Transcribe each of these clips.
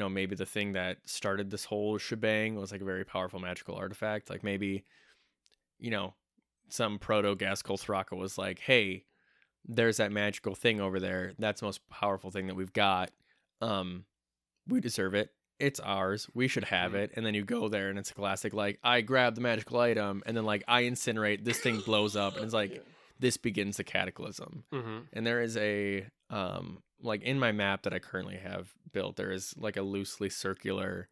maybe the thing that started this whole shebang was like a very powerful magical artifact. Like maybe, some proto Gaskell Thraka was like, hey, there's that magical thing over there. That's the most powerful thing that we've got. We deserve it. It's ours. We should have it. And then you go there and it's a classic, like, I grab the magical item and then like I incinerate, this thing blows up, and it's like this begins the cataclysm. And there is a like in my map that I currently have built, there is like a loosely circular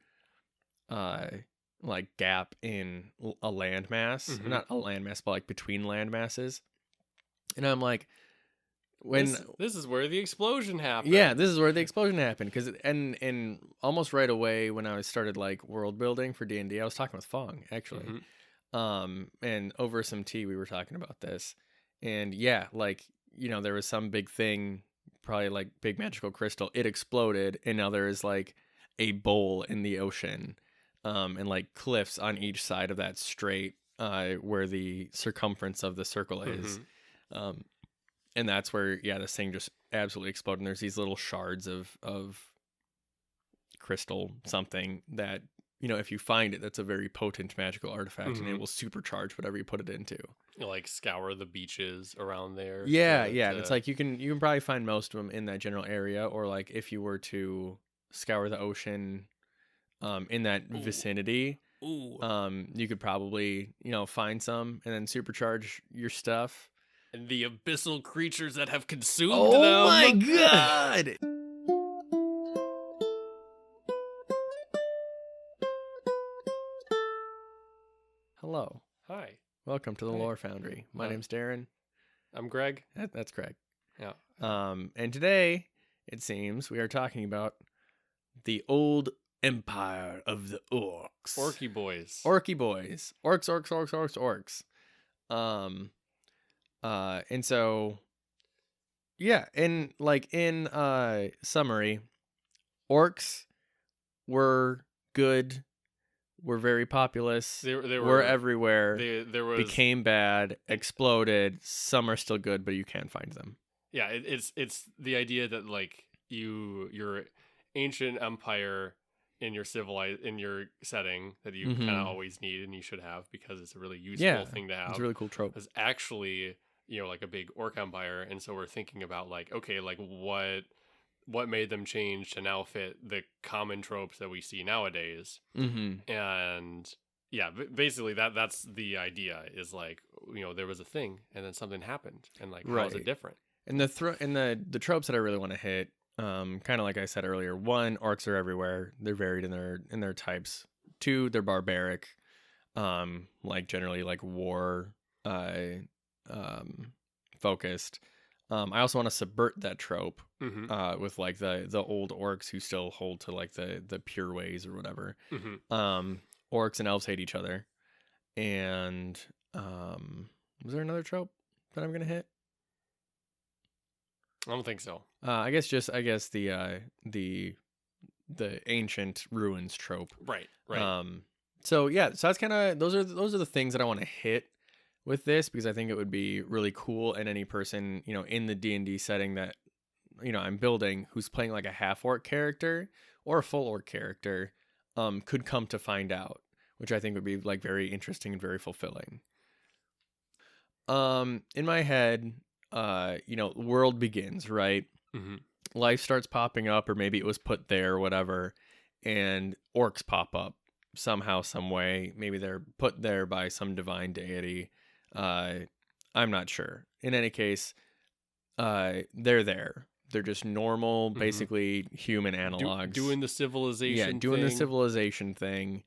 like gap in a landmass. Not a landmass, but like between land masses. And I'm like, when this is where the explosion happened. Yeah, this is where the explosion happened. Because and almost right away when I started like world building for D&D, I was talking with Fong actually, and over some tea we were talking about this, and yeah, like there was some big thing, probably like big magical crystal. It exploded, and now there is like a bowl in the ocean, and like cliffs on each side of that strait, where the circumference of the circle is. And that's where, this thing just absolutely exploded. And there's these little shards of crystal something that, if you find it, that's a very potent magical artifact, and it will supercharge whatever you put it into. Like scour the beaches around there. Yeah. And it's like you can probably find most of them in that general area, or like if you were to scour the ocean, in that vicinity, you could probably find some and then supercharge your stuff. And the abyssal creatures that have consumed them. Oh my god! Hello. Hi. Welcome to the Lore Foundry. My name's Daron. I'm Greg. That's Greg. Yeah. And today, it seems, we are talking about the old empire of the Orks. Orky boys. Orks. And so, yeah, in summary, orcs were good, were very populous, they were everywhere, became bad, exploded. Some are still good, but you can't find them. Yeah, it's the idea that like your ancient empire in your setting that you kind of always need and you should have, because it's a really useful thing to have. It's a really cool trope. Is actually like a big orc empire, and so we're thinking about like, okay, like what made them change to now fit the common tropes that we see nowadays. And yeah, basically that's the idea, is like, there was a thing and then something happened, and like how is it different? And the tropes that I really want to hit, kind of like I said earlier, 1, orcs are everywhere. They're varied in their types. 2, they're barbaric, like generally like war focused. I also want to subvert that trope with like the old orcs who still hold to like the pure ways or whatever. Orcs and elves hate each other. And was there another trope that I'm gonna hit? I don't think so. I guess the ancient ruins trope. Right. So that's kind of those are the things that I want to hit with this, because I think it would be really cool, and any person in the D&D setting that I'm building who's playing like a half orc character or a full orc character could come to find out, which I think would be like very interesting and very fulfilling. In my head, world begins, right? Life starts popping up, or maybe it was put there or whatever, and orcs pop up somehow, some way. Maybe they're put there by some divine deity. I'm not sure. In any case, they're there. They're just normal, basically human analogs. Doing the civilization the civilization thing.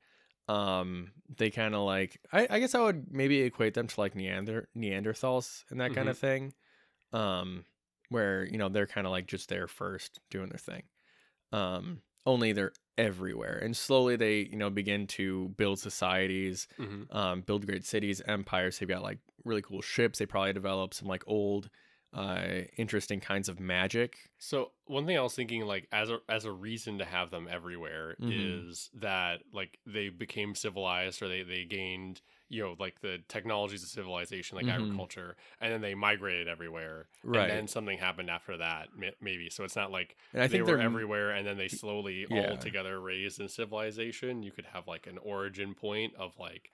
They kind of like, I guess I would maybe equate them to like Neanderthals and that kind of thing. Where, they're kind of like just there first doing their thing. Only they're everywhere, and slowly they begin to build societies, build great cities, empires. They've got like really cool ships. They probably develop some like old interesting kinds of magic. So one thing I was thinking, like as a reason to have them everywhere, is that like they became civilized, or they gained, like the technologies of civilization, like agriculture, and then they migrated everywhere, and then something happened after that, maybe. So it's not like and I they think were everywhere and then they slowly Yeah. all together raised in civilization. You could have like an origin point of like,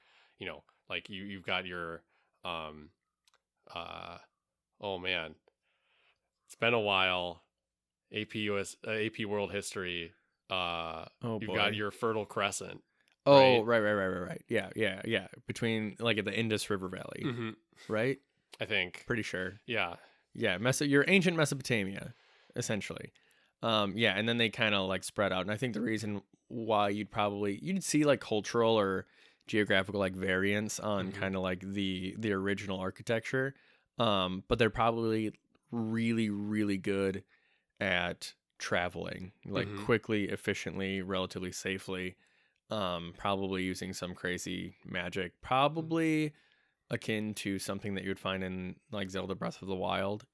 like you've got your oh man, it's been a while. AP World History. You've got your Fertile Crescent. Oh, right. Yeah. Between like at the Indus River Valley, right? I think. Pretty sure. Yeah. Yeah, your ancient Mesopotamia, essentially. Yeah, and then they kind of like spread out. And I think the reason why you'd see like cultural or geographical like variance on kind of like the original architecture. But they're probably really, really good at traveling, like quickly, efficiently, relatively safely. Probably using some crazy magic, probably akin to something that you would find in like Zelda Breath of the Wild.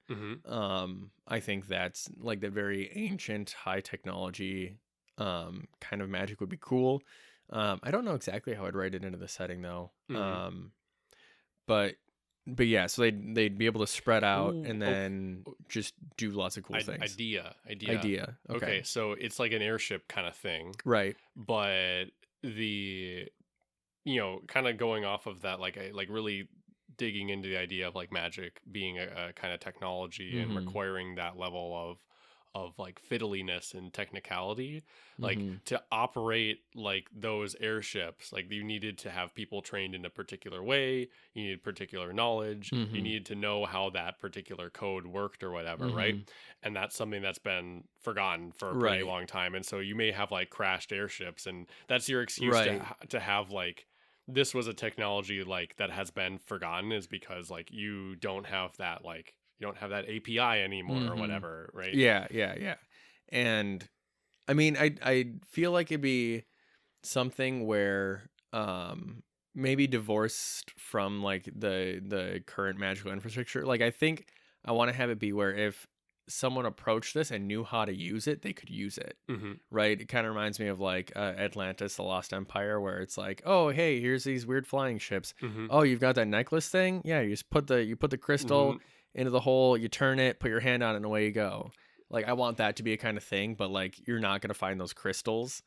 I think that's like the very ancient, high technology kind of magic would be cool. I don't know exactly how I'd write it into the setting though. But yeah, so they'd be able to spread out and then just do lots of cool things. Idea. Okay, so it's like an airship kind of thing, right? But the kind of going off of that, like really digging into the idea of like magic being a kind of technology and requiring that level of like fiddliness and technicality, like to operate like those airships, like you needed to have people trained in a particular way, you needed particular knowledge, you needed to know how that particular code worked or whatever, right? And that's something that's been forgotten for a pretty long time. And so you may have like crashed airships, and that's your excuse to have like, this was a technology like that has been forgotten, is because like you don't have that API anymore or whatever, right? Yeah. And I mean, I feel like it'd be something where maybe divorced from like the current magical infrastructure. Like I think I want to have it be where if someone approached this and knew how to use it, they could use it, right? It kind of reminds me of like Atlantis, the Lost Empire, where it's like, oh hey, here's these weird flying ships. Oh, you've got that necklace thing? Yeah, you just put the crystal into the hole, you turn it, put your hand on it, and away you go. Like I want that to be a kind of thing, but like you're not gonna find those crystals.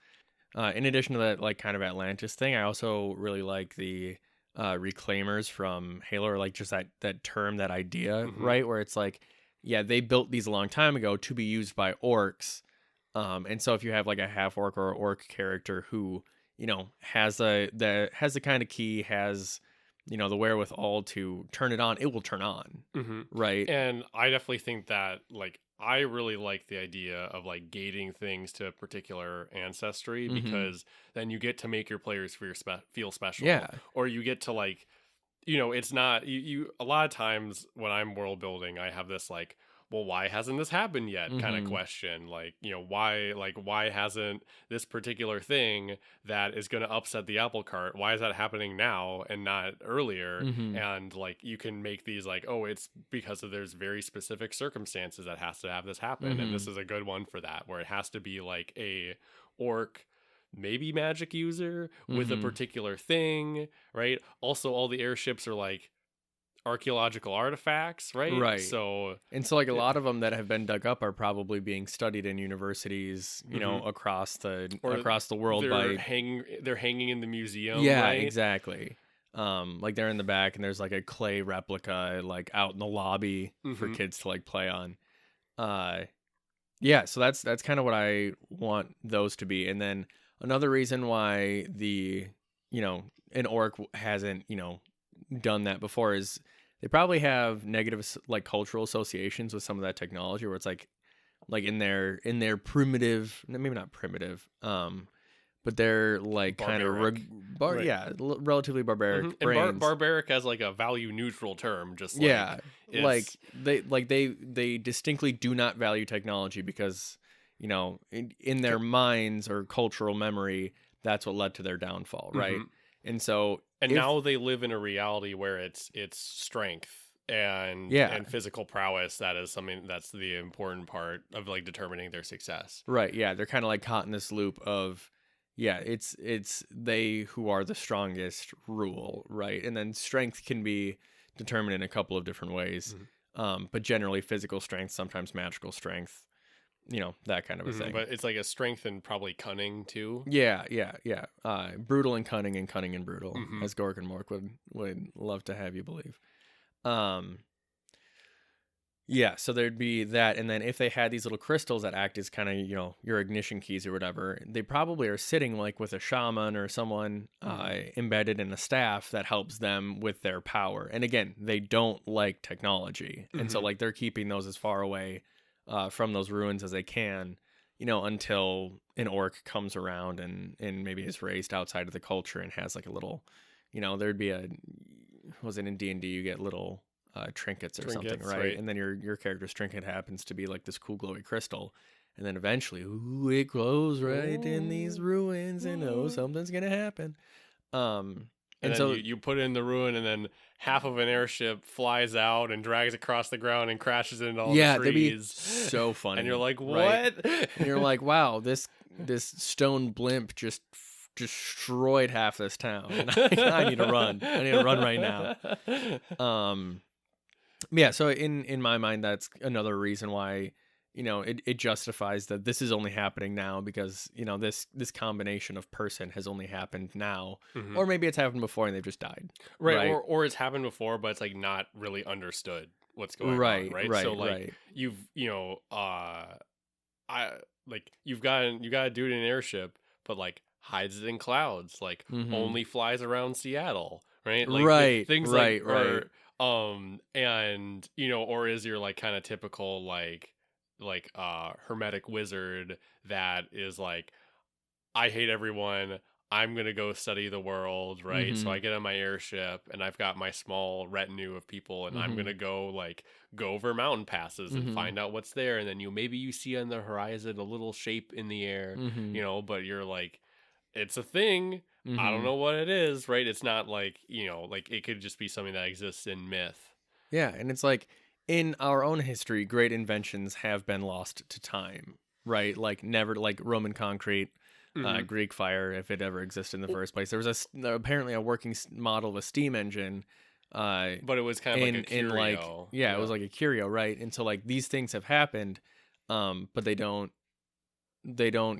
In addition to that, like kind of Atlantis thing, I also really like the reclaimers from Halo, or like just that term, that idea, right? Where it's like, yeah, they built these a long time ago to be used by orcs. And so if you have like a half orc or orc character who, has the kind of key, has, the wherewithal to turn it on, it will turn on. Right. And I definitely think that like, I really like the idea of like gating things to a particular ancestry, because then you get to make your players feel special. Yeah. Or you get to like, it's not you a lot of times when I'm world building, I have this like, well, why hasn't this happened yet kind of question, like, why hasn't this particular thing that is going to upset the apple cart, why is that happening now and not earlier? And like you can make these like, oh, it's because there's very specific circumstances that has to have this happen, and this is a good one for that, where it has to be like a orc, maybe magic user with a particular thing, right? Also, all the airships are like archaeological artifacts, right? So like a lot of them that have been dug up are probably being studied in universities, across the world. They're hanging in the museum. Yeah, right? Exactly. Like they're in the back, and there's like a clay replica like out in the lobby for kids to like play on. Yeah, so that's kind of what I want those to be. And then another reason why an orc hasn't, done that before is they probably have negative like cultural associations with some of that technology, where it's like in their primitive, maybe not primitive, but they're like barbaric. Kind of relatively barbaric. And barbaric as like a value neutral term, just they distinctly do not value technology because in their minds or cultural memory, that's what led to their downfall, right? And so now they live in a reality where it's strength and physical prowess. That is something that's the important part of like determining their success. Right. Yeah. They're kind of like caught in this loop of, it's they who are the strongest rule, right? And then strength can be determined in a couple of different ways. But generally physical strength, sometimes magical strength, that kind of a thing. But it's like a strength and probably cunning too. Yeah. Brutal and cunning and brutal, as Gork and Mork would love to have you believe. So there'd be that, and then if they had these little crystals that act as kind of your ignition keys or whatever, they probably are sitting like with a shaman or someone embedded in a staff that helps them with their power. And again, they don't like technology, and so like they're keeping those as far away from those ruins as they can, until an orc comes around and maybe is raised outside of the culture and has like a little, there'd be was it in D&D you get little trinkets or something, right? And then your character's trinket happens to be like this cool glowy crystal, and then eventually it glows right in these ruins, and something's gonna happen. And then so you put it in the ruin, and then half of an airship flies out and drags across the ground and crashes into all the trees. That'd be so funny. And you're like, what? Right? And you're like, wow, this stone blimp just destroyed half this town. I need to run. I need to run right now. So in my mind, that's another reason why, it justifies that this is only happening now because, this combination of person has only happened now, or maybe it's happened before and they've just died. Right. Or it's happened before, but it's like not really understood what's going on. Right. So like you've you got a dude in an airship, but like hides it in clouds, like only flies around Seattle. Right. Like things like and or is your like kind of typical like hermetic wizard that is like, I hate everyone, I'm gonna go study the world, right? So I get on my airship and I've got my small retinue of people, and I'm gonna go over mountain passes and find out what's there, and then maybe you see on the horizon a little shape in the air, but you're like, it's a thing. I don't know what it is, right? It's not like, like it could just be something that exists in myth. Yeah, and it's like in our own history, great inventions have been lost to time, right? Like never, like Roman concrete, Greek fire, if it ever existed in the first place. There was apparently a working model of a steam engine, but it was kind of like a curio. It was like a curio, right? And so like these things have happened, but they don't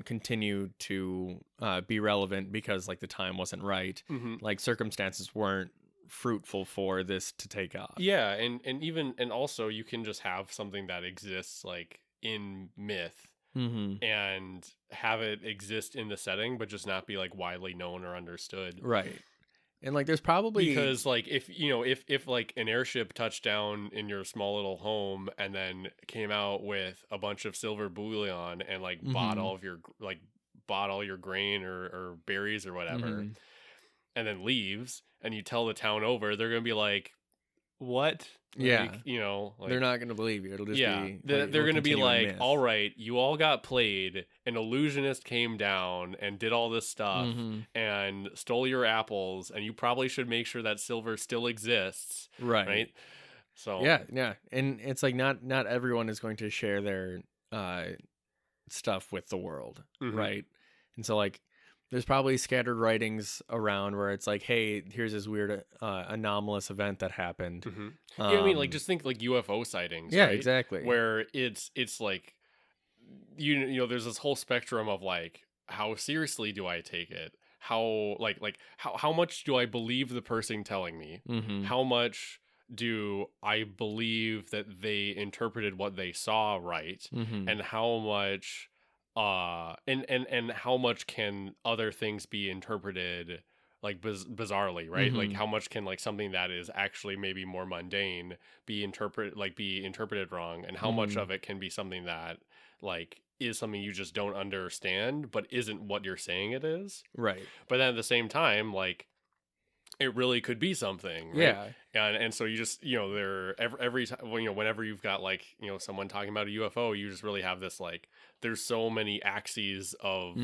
continue to be relevant because like the time wasn't right. Like circumstances weren't fruitful for this to take off. Yeah, and also you can just have something that exists like in myth and have it exist in the setting, but just not be like widely known or understood. Right. And like there's probably, because like if like an airship touched down in your small little home and then came out with a bunch of silver bullion and like bought all your grain or berries or whatever, and then leaves, and you tell the town over, they're gonna be like, what? Yeah. Like, they're not gonna believe you. It'll just be they're gonna be like, all right, you all got played, an illusionist came down and did all this stuff and stole your apples, and you probably should make sure that silver still exists, right? So yeah, and it's like not everyone is going to share their stuff with the world, right? And so like there's probably scattered writings around where it's like, hey, here's this weird anomalous event that happened. I mean, like just think like UFO sightings. Yeah, right? exactly. Where it's like there's this whole spectrum of like, how seriously do I take it? How how much do I believe the person telling me? How much do I believe that they interpreted what they saw right? And how much and how much can other things be interpreted like bizarrely, right? Like how much can like something that is actually maybe more mundane be interpreted wrong, and how much of it can be something that like is something you just don't understand but isn't what you're saying it is, right? But then at the same time, like it really could be something, right? And so you just there every time whenever you've got like someone talking about a UFO, you just really have this like, there's so many axes of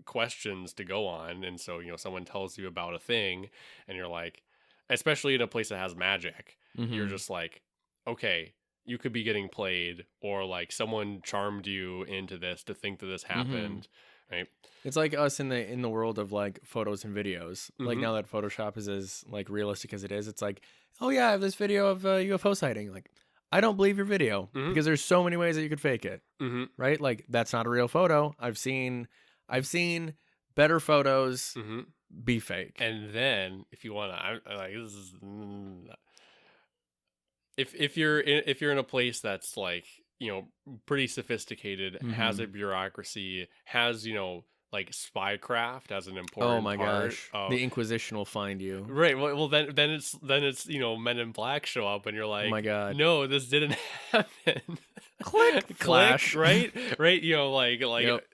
questions to go on. And so someone tells you about a thing and you're like, especially in a place that has magic, you're just like, okay, you could be getting played, or like someone charmed you into this to think that this happened, right? It's like us in the world of like photos and videos. Like now that Photoshop is as like realistic as it is, it's like, oh yeah, I have this video of a UFO sighting. Like, I don't believe your video because there's so many ways that you could fake it, right? Like that's not a real photo. I've seen better photos be fake. And then if you want to, like, this is if you're in a place that's like, you know, pretty sophisticated, has a bureaucracy, has, you know, like spycraft as an important oh my part gosh, of, the Inquisition will find you. right. Well, then it's you know, Men in Black show up and you're like, Oh my god, no, this didn't happen. click, flash, right, you know, like Yep.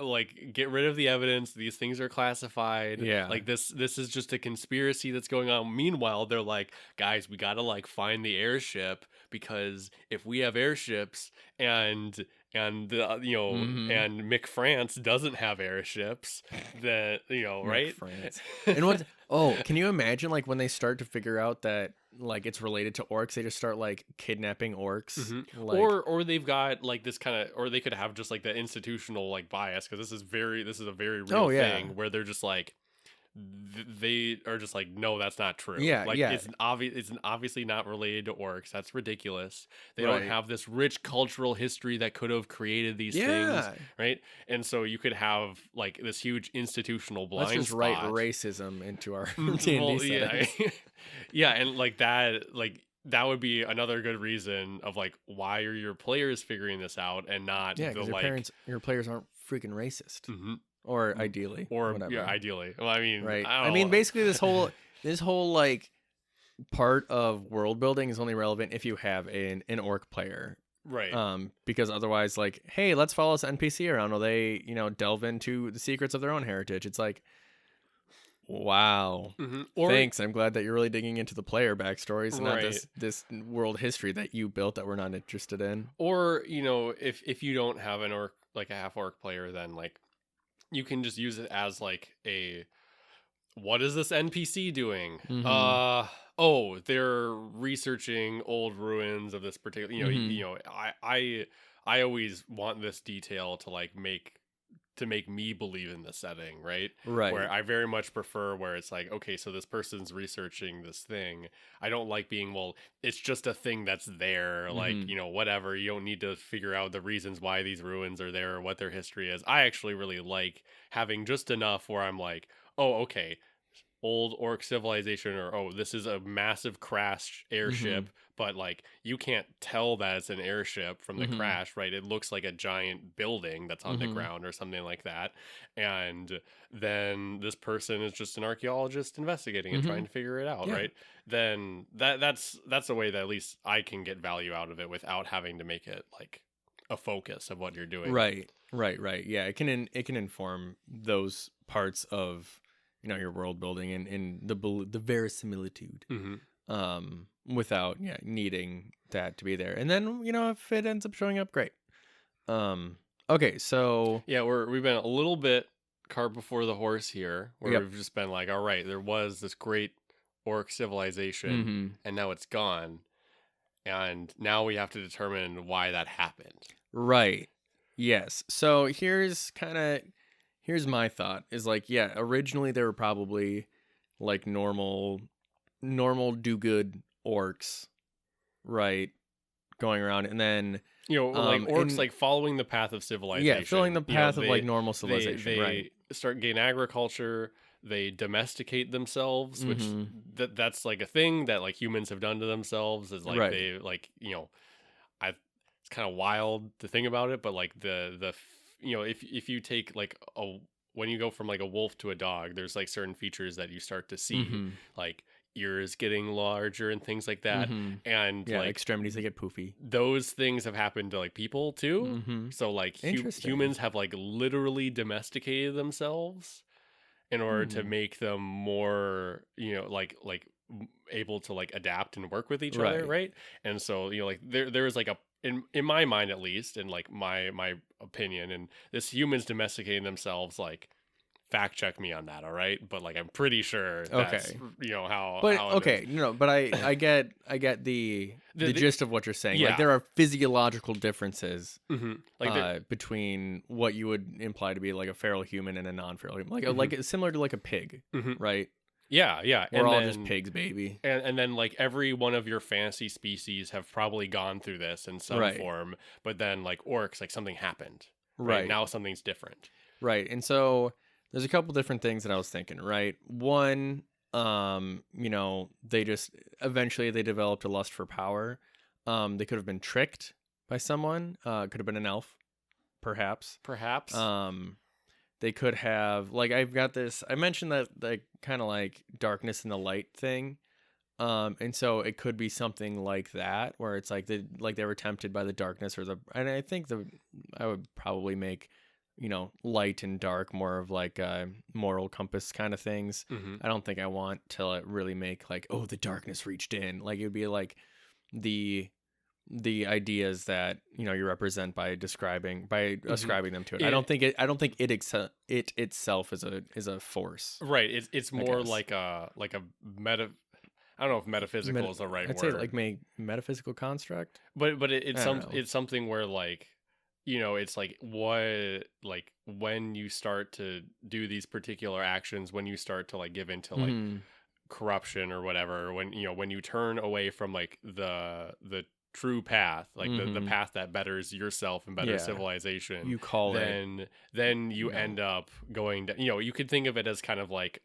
like get rid of the evidence. These things are classified. Yeah. Like this is just a conspiracy that's going on. Meanwhile, they're like, guys, we gotta like find the airship, because if we have airships and you know, and Mick France doesn't have airships, then, you know, right? France. And what? Oh, can you imagine like when they start to figure out that like it's related to orcs, they just start like kidnapping orcs, like, or they've got like this kind of, or they could have just like the institutional like bias, because this is a very real thing where they're just like, they are just like, no, that's not true. It's obviously not related to orcs. That's ridiculous. They don't have this rich cultural history that could have created these things, right? And so you could have like this huge institutional blind let's just spot. write racism into our D&D settings. Yeah, and like that would be another good reason of like, why are your players figuring this out and not your players aren't freaking racist. Or ideally, or whatever. Yeah, ideally. Well, I mean, right. I mean, basically, this whole like part of world building is only relevant if you have an orc player, right? Because otherwise, like, hey, let's follow this NPC around while they, you know, delve into the secrets of their own heritage. It's like, wow, thanks. I'm glad that you're really digging into the player backstories and not this world history that you built that we're not interested in. Or, you know, if you don't have an orc, like a half orc player, then like, you can just use it as like what is this NPC doing? Oh, they're researching old ruins of this particular, you know, you know, I always want this detail to like make me believe in the setting, right? Where I very much prefer where it's like, okay, so this person's researching this thing. I don't like being, well, it's just a thing that's there, like, you know, whatever. You don't need to figure out the reasons why these ruins are there or what their history is. I actually really like having just enough where I'm like, oh, okay, old orc civilization, or oh, this is a massive crashed airship, but like you can't tell that it's an airship from the crash, right? It looks like a giant building that's on the ground or something like that. And then this person is just an archaeologist investigating and trying to figure it out, right? Then that's a way that at least I can get value out of it without having to make it like a focus of what you're doing. Right. Yeah, it can inform those parts of, you know, your world building and the verisimilitude, without needing that to be there. And then, you know, if it ends up showing up, great. Okay, so yeah, we've been a little bit cart before the horse here, where we've just been like, all right, there was this great orc civilization, and now it's gone, and now we have to determine why that happened. Right. Yes. So here's my thought is like, yeah, originally they were probably like normal do-good orcs, right, going around, and then, you know, like orcs like following the path of civilization. Yeah, following the path of like normal civilization. They start getting agriculture. They domesticate themselves, which that's like a thing that like humans have done to themselves. Is like they like, you know, it's kind of wild to think about it, but like the you know, if you take like when you go from like a wolf to a dog, there's like certain features that you start to see, like ears getting larger and things like that, and like extremities, they get poofy. Those things have happened to like people too. So like humans have like literally domesticated themselves in order to make them more, you know, like able to like adapt and work with each other, right? And so, you know, like there is like a in my mind at least, and like my opinion, and this humans domesticating themselves like fact check me on that, all right? But like I'm pretty sure that's how. But how it okay, is. no, but I get the gist of what you're saying. Yeah. Like there are physiological differences like between what you would imply to be like a feral human and a non-feral human, like similar to like a pig, right? Yeah. We're all just pigs, baby. And then like every one of your fantasy species have probably gone through this in some form, but then like orcs, like something happened. Right. Now something's different. Right. And so there's a couple different things that I was thinking, right? One, they just eventually they developed a lust for power. They could have been tricked by someone. Could have been an elf, perhaps. They could have, like, I've got this, I mentioned that, like, kind of like darkness and the light thing. And so it could be something like that, where it's like they were tempted by the darkness and I think I would probably make, light and dark more of like moral compass kind of things. I don't think I want to really make like, oh, the darkness reached in. Like it would be like the ideas that you represent by ascribing them to it. I don't think it itself is a force. Right. It's more like a meta. I don't know if metaphysical is the right word. I'd say like metaphysical construct. But it's something where like it's like what like when you start to do these particular actions, when you start to like give into like corruption or whatever, when you turn away from like the true path, like the path that betters yourself and better civilization, you call then you end up going to, you could think of it as kind of like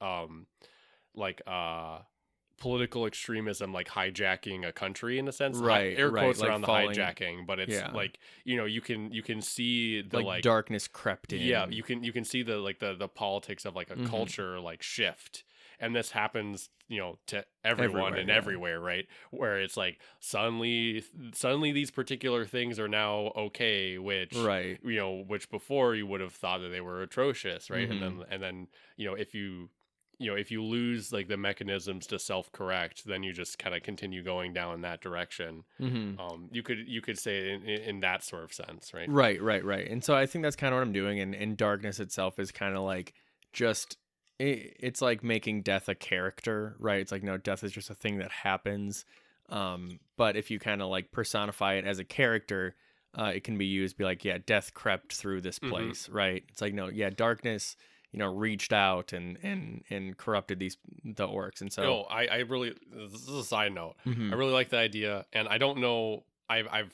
political extremism, like hijacking a country in a sense, air quotes around the hijacking, but it's like you can see the like darkness crept in. You can see the politics of like a culture like shift. And this happens, to everyone and everywhere, right? Where it's like suddenly these particular things are now okay, which which before you would have thought that they were atrocious, right? And then if you lose like the mechanisms to self-correct, then you just kind of continue going down that direction. You could say it in that sort of sense, right? Right. And so I think that's kind of what I'm doing. And darkness itself is kind of like just. It's like making death a character, right? It's like, no, death is just a thing that happens. But if you kind of like personify it as a character, it can be used to be like, yeah, death crept through this place, right? It's like, no, yeah, darkness, reached out and corrupted the orcs. And so I really, this is a side note. I really like the idea, and I don't know, I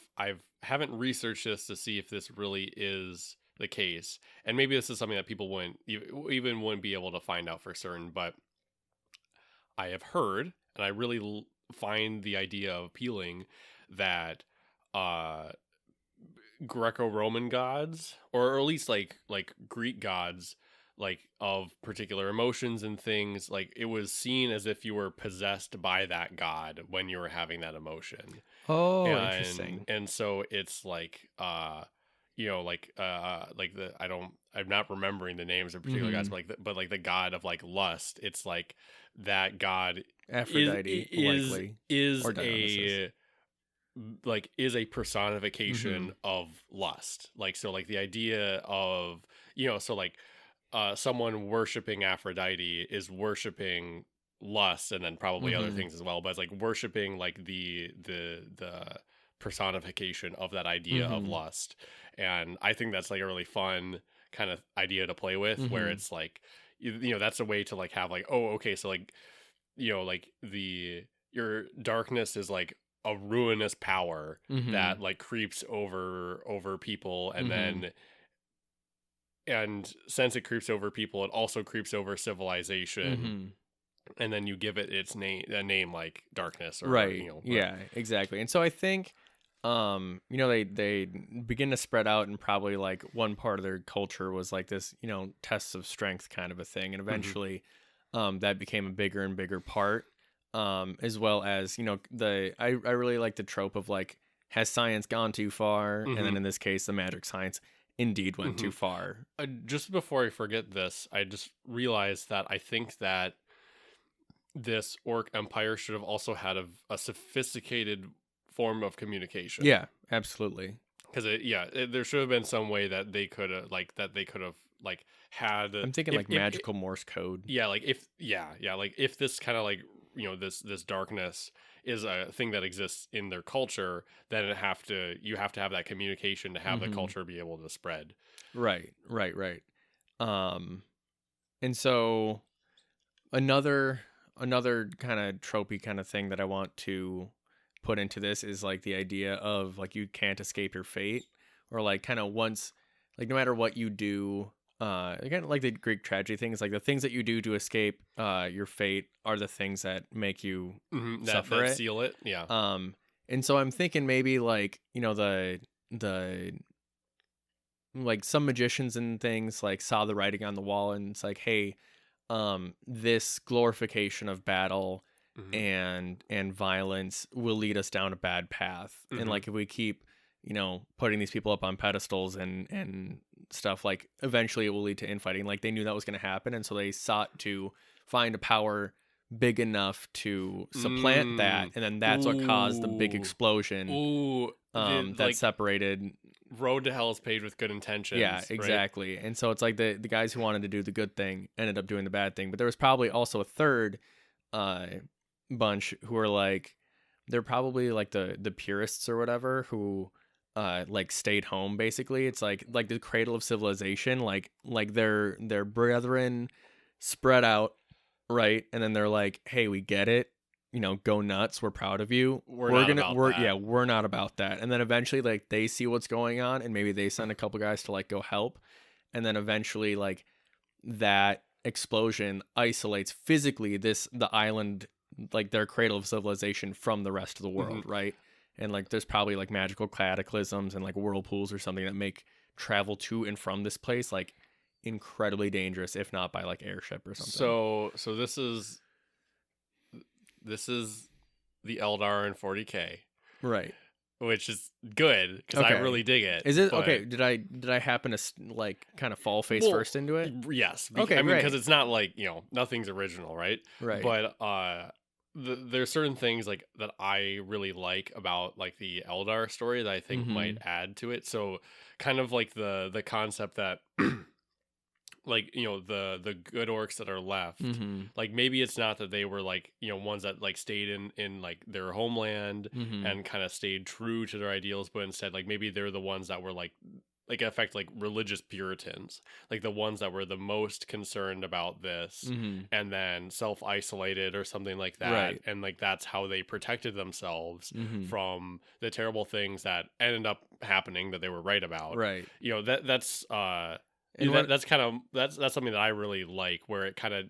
haven't researched this to see if this really is the case, and maybe this is something that people wouldn't be able to find out for certain, but I have heard, and I really find the idea appealing, that Greco-Roman gods, or at least like Greek gods, like of particular emotions and things, like it was seen as if you were possessed by that god when you were having that emotion. Interesting. And so it's like I'm not remembering the names of particular gods, but like the god of like lust, it's like that god Aphrodite is a personification of lust. Like, so like the idea of, so like someone worshiping Aphrodite is worshiping lust, and then probably other things as well, but it's like worshiping like the personification of that idea of lust. And I think that's like a really fun kind of idea to play with, where it's like, that's a way to like have like, oh, okay, so like, like your darkness is like a ruinous power that like creeps over people, and then, and since it creeps over people, it also creeps over civilization. And then you give it its name like darkness, or, yeah, exactly. And so I think they begin to spread out, and probably like one part of their culture was like this, tests of strength kind of a thing. And eventually that became a bigger and bigger part, as well as, I really like the trope of like, has science gone too far? And then in this case, the magic science indeed went too far. Just before I forget this, I just realized that I think that this orc empire should have also had a sophisticated form of communication. Yeah, absolutely. Because there should have been some way that they could have like had I'm thinking like magical Morse code. Yeah, like like if this kind of like this darkness is a thing that exists in their culture, then you have to have that communication to have the culture be able to spread. Right. And so another kind of tropey kind of thing that I want to put into this is like the idea of like you can't escape your fate, or like kind of once, like no matter what you do, again, like the Greek tragedy thing is like the things that you do to escape your fate are the things that make you suffer that it. seal it. Yeah. And so I'm thinking maybe like, the like some magicians and things like saw the writing on the wall, and it's like, hey, this glorification of battle and violence will lead us down a bad path. And like if we keep putting these people up on pedestals and stuff, like eventually it will lead to infighting. Like they knew that was going to happen, and so they sought to find a power big enough to supplant that, and then that's what caused the big explosion that like, separated. Road to hell is paved with good intentions. Yeah, exactly. Right? And so it's like the guys who wanted to do the good thing ended up doing the bad thing. But there was probably also a third bunch who were like, they're probably like the purists or whatever, who like stayed home. Basically, it's like the cradle of civilization. Like their brethren spread out, right? And then they're like, hey, we get it. Go nuts. We're proud of you. We're not about that. And then eventually, like, they see what's going on, and maybe they send a couple guys to like go help. And then eventually, like, that explosion isolates physically the island, like their cradle of civilization, from the rest of the world, right? And like, there's probably like magical cataclysms and like whirlpools or something that make travel to and from this place like incredibly dangerous, if not by like airship or something. So this is the Eldar in 40K, right? Which is good because I really dig it. Is it okay? Did I happen to like kind of fall face first into it? Yes. Okay. I mean, because it's not like nothing's original, right? Right. But there's certain things like that I really like about like the Eldar story that I think might add to it. So kind of like the concept that. Like the good orcs that are left, like maybe it's not that they were like ones that like stayed in like their homeland and kind of stayed true to their ideals, but instead like maybe they're the ones that were like in effect like religious Puritans, like the ones that were the most concerned about this and then self-isolated or something like that, right. And like that's how they protected themselves from the terrible things that ended up happening that they were right about, right? That's that's something that I really like, where it kind of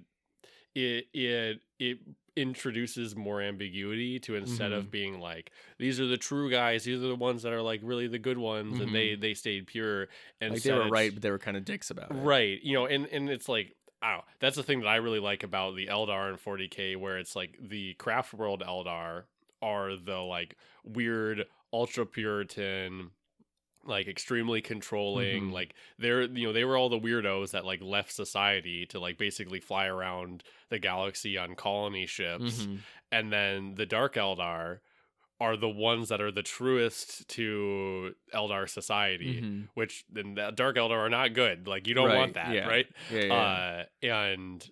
it introduces more ambiguity to, instead of being like, these are the true guys, these are the ones that are like really the good ones, and they stayed pure, and like they were right, but they were kind of dicks about it, right? And it's like, I don't know, that's the thing that I really like about the Eldar in 40K, where it's like the craft world Eldar are the like weird ultra Puritan, like extremely controlling, like they're they were all the weirdos that like left society to like basically fly around the galaxy on colony ships, and then the Dark Eldar are the ones that are the truest to Eldar society, which then the Dark Eldar are not good, like you don't want that, right? And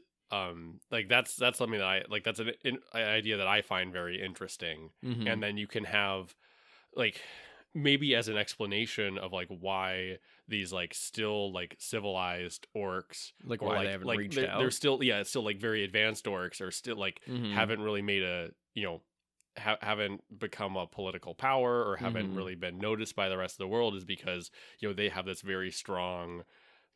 like that's something that I like, that's an idea that I find very interesting, and then you can have like maybe as an explanation of like why these like still like civilized orcs, like why they haven't like reached out. They're still it's still like very advanced orcs, or still like haven't really made a haven't become a political power, or haven't really been noticed by the rest of the world, is because they have this very strong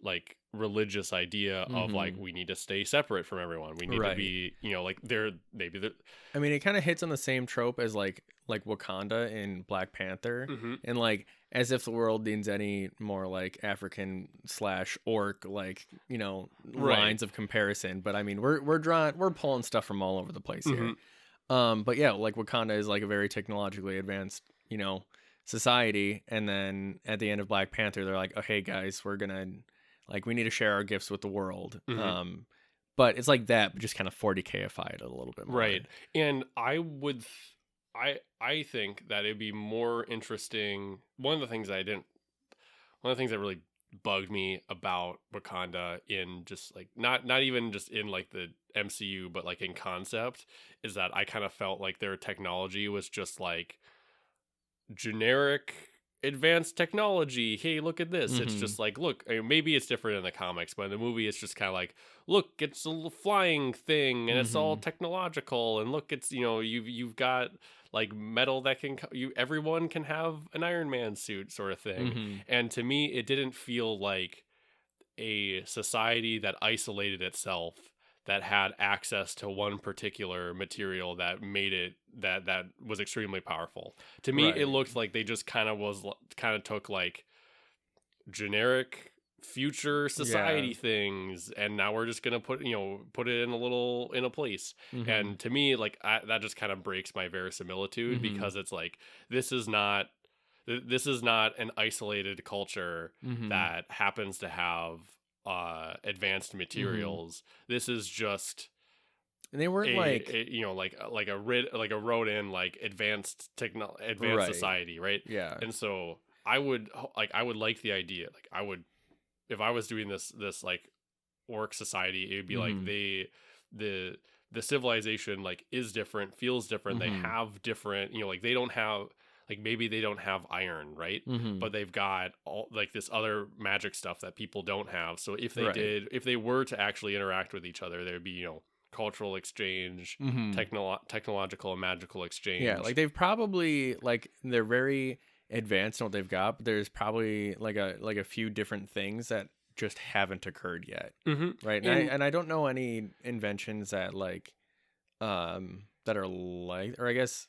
like religious idea of like, we need to stay separate from everyone, we need to be like they're I mean, it kind of hits on the same trope as like Wakanda in Black Panther, and like as if the world needs any more like African / orc like lines of comparison. But I mean, we're pulling stuff from all over the place here. But yeah, like Wakanda is like a very technologically advanced society, and then at the end of Black Panther they're like, oh hey guys, we're gonna like, we need to share our gifts with the world. But it's like that, but just kind of 40K-ified a little bit more. Right. And I think that it'd be more interesting. One of the things that really bugged me about Wakanda in just like not even just in like the MCU, but like in concept, is that I kind of felt like their technology was just like generic advanced technology. Hey, look at this. It's just like, look, I mean, maybe it's different in the comics, but in the movie it's just kind of like, look, it's a little flying thing and it's all technological, and look, it's, you know, you've got like metal that can everyone can have an Iron Man suit sort of thing. And to me it didn't feel like a society that isolated itself, that had access to one particular material that made it that was extremely powerful. To me, it looked like they just kind of took like generic future society things, and now we're just gonna put it in a place. And to me, like that just kind of breaks my verisimilitude, because it's like this is not an isolated culture that happens to have advanced materials. This is just, and they weren't like a wrote in like advanced society, right? Yeah. And so I would like the idea, like I would, if I was doing this like orc society, it would be like the civilization like is different, feels different, they have different, like they don't have, like maybe they don't have iron, right? But they've got all like this other magic stuff that people don't have. So if they if they were to actually interact with each other, there would be, cultural exchange, technological and magical exchange. Yeah, like they've probably, like, they're very advanced in what they've got, but there's probably like a few different things that just haven't occurred yet. Right. And I don't know any inventions that like that are like, or I guess,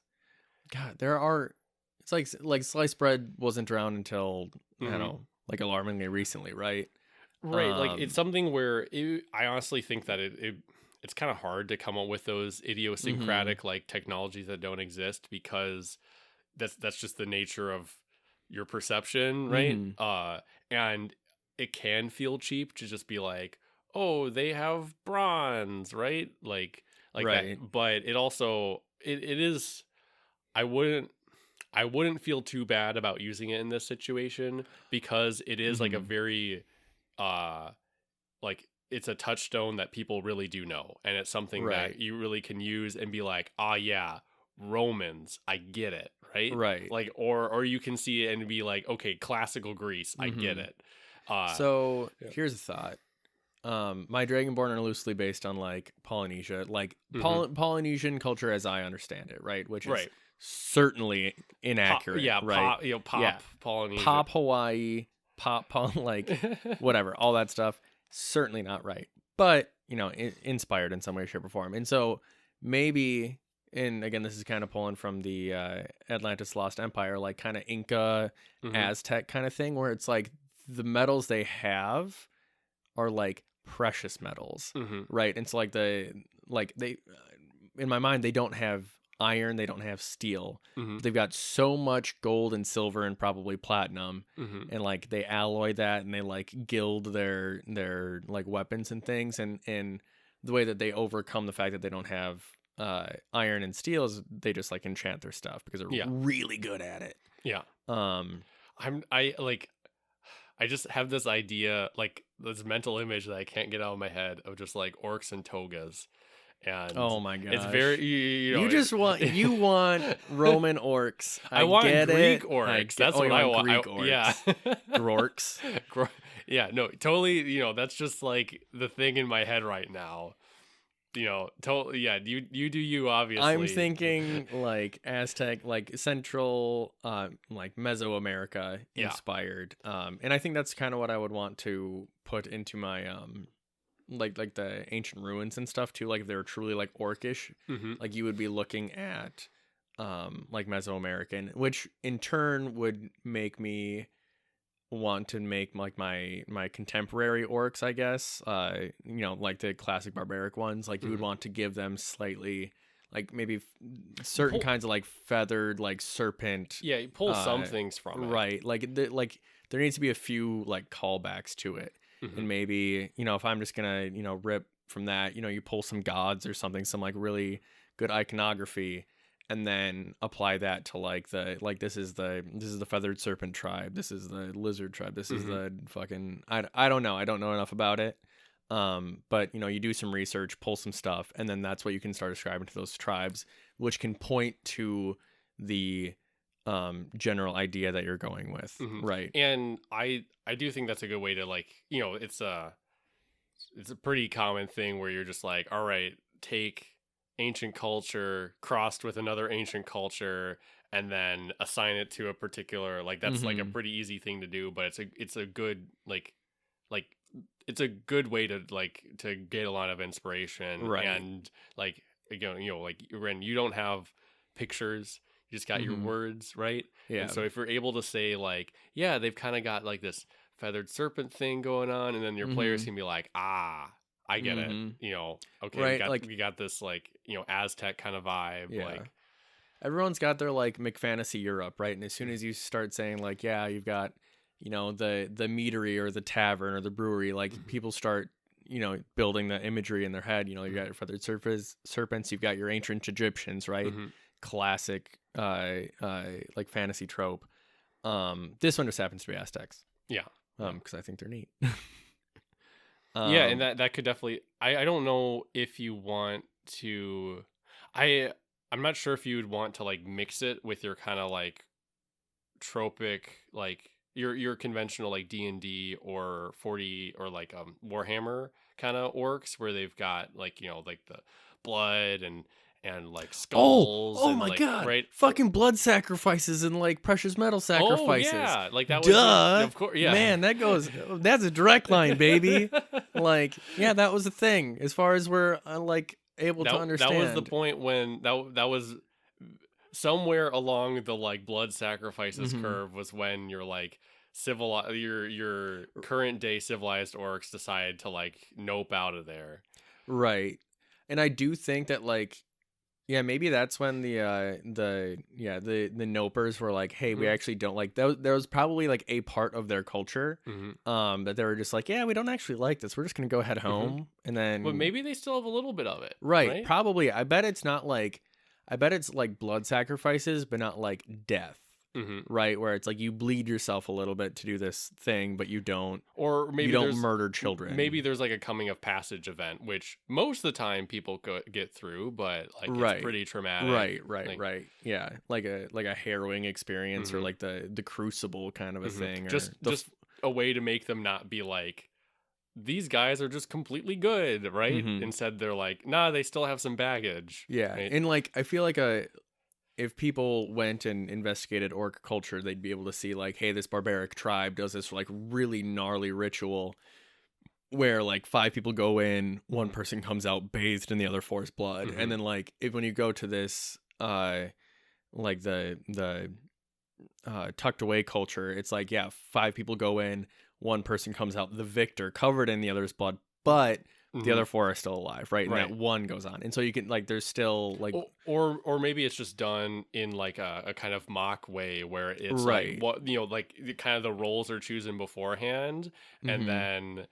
God, there are. It's like sliced bread wasn't around until I don't know, like alarmingly recently, right? Right. Like it's something where I honestly think that it's kind of hard to come up with those idiosyncratic like technologies that don't exist, because that's just the nature of your perception, right? And it can feel cheap to just be like, oh, they have bronze, right? Like that. But it also it is. I wouldn't feel too bad about using it in this situation, because it is like a very like it's a touchstone that people really do know, and it's something that you really can use and be like, yeah, Romans, I get it, right? Like or you can see it and be like, okay, classical Greece, I get it. So here's a thought. My Dragonborn are loosely based on like Polynesia, like Polynesian culture as I understand it, right? Which is certainly inaccurate. Pop Polynesia, pop Hawaii, pop like whatever, all that stuff. Certainly not right, but inspired in some way, shape, or form. And so maybe, and again, this is kind of pulling from the Atlantis Lost Empire, like kind of Inca, Aztec kind of thing, where it's like the metals they have are like precious metals, right? And so like they in my mind, they don't have iron, they don't have steel, but they've got so much gold and silver and probably platinum, and like they alloy that and they like gild their like weapons and things, and the way that they overcome the fact that they don't have iron and steel is they just like enchant their stuff because they're really good at it. I just have this idea, like this mental image that I can't get out of my head, of just like orcs and togas. And oh my god, it's very you just want Roman orcs. I want Greek orcs. That's what I want. Greek orcs. Yeah, Grorks. Yeah, no, totally. That's just like the thing in my head right now. Totally. Yeah, you do you, obviously. I'm thinking like Aztec, like Central, like Mesoamerica inspired. And I think that's kind of what I would want to put into my like the ancient ruins and stuff too. Like if they were truly like orcish, like you would be looking at like Mesoamerican, which in turn would make me want to make like my contemporary orcs, I guess, like the classic barbaric ones. Like you would want to give them slightly like maybe certain kinds of like feathered like serpent. Yeah, you pull some things from it, right? Like there needs to be a few like callbacks to it. And maybe, if I'm just gonna, rip from that, you pull some gods or something, some like really good iconography, and then apply that to like this is the feathered serpent tribe, this is the lizard tribe, this is the fucking I don't know enough about it, but you do some research, pull some stuff, and then that's what you can start ascribing to those tribes, which can point to the general idea that you're going with, right? And I do think that's a good way to like, it's a pretty common thing where you're just like, all right, take ancient culture crossed with another ancient culture and then assign it to a particular, like, that's like a pretty easy thing to do, but it's a good like it's a good way to like to get a lot of inspiration, right? And like, like when you don't have pictures, you just got your words, right? Yeah. And so if you're able to say like, yeah, they've kind of got like this feathered serpent thing going on, and then your players can be like, I get it. Okay, right, we got this like, Aztec kind of vibe. Yeah. Like Everyone's got their like McFantasy Europe, right? And as soon as you start saying like, yeah, you've got, the meadery or the tavern or the brewery, like people start, building the imagery in their head. You got your feathered serpents, you've got your ancient Egyptians, right? Classic like fantasy trope. This one just happens to be Aztecs. Yeah. Because I think they're neat. Yeah, and that could definitely, I don't know if you want to, I'm not sure if you would want to like mix it with your kind of like tropic, like your conventional like D&D or 40 or like Warhammer kind of orcs, where they've got like, like the blood and like skulls. Oh and, my like, god! right? Fucking blood sacrifices and like precious metal sacrifices. Oh yeah, like that was of course. Yeah, man, that's a direct line, baby. Like, yeah, that was a thing. As far as we're like able to understand, that was the point when that was somewhere along the like blood sacrifices curve, was when you're like your current day civilized orcs decide to like nope out of there, right? And I do think that like, yeah, maybe that's when the nopers were like, hey, we actually don't like that. There was probably like a part of their culture that they were just like, yeah, we don't actually like this, we're just gonna go head home. And then, but maybe they still have a little bit of it, right? Probably. I bet it's like blood sacrifices, but not like death. Right, where it's like you bleed yourself a little bit to do this thing, but you don't, or maybe you don't murder children. Maybe there's like a coming of passage event, which most of the time people get through, but like it's pretty traumatic. Right. Yeah, like a harrowing experience, or like the crucible kind of a thing, or just a way to make them not be like, these guys are just completely good, right? Instead, they're like, nah, they still have some baggage. Yeah, right? And like I feel like if people went and investigated orc culture, they'd be able to see like, hey, this barbaric tribe does this like really gnarly ritual where like 5 people go in, one person comes out bathed in the other 4's blood. And then like when you go to this like the tucked away culture, it's like, yeah, 5 people go in, one person comes out the victor covered in the other's blood, but the other 4 are still alive, right? And that one goes on. And so you can like, there's still like, or maybe it's just done in like a kind of mock way where it's like, what, like kind of the roles are chosen beforehand. And then,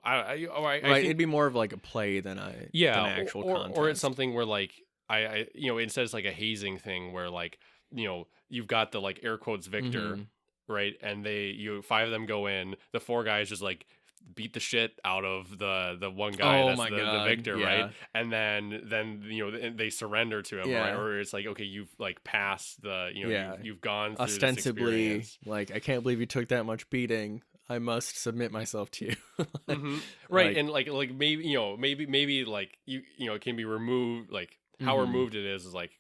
I think, it'd be more of like a play than an actual contest. Or it's something where like, instead it's like a hazing thing where like, you've got the like air quotes victor, right? And 5 of them go in, the 4 guys just like beat the shit out of the one guy that's the victor, right? And then they surrender to him, right? Or it's like, okay, you've like passed the you've gone through ostensibly this like, I can't believe you took that much beating, I must submit myself to you. Right. Like, and like maybe like it can be removed, like how removed it is like,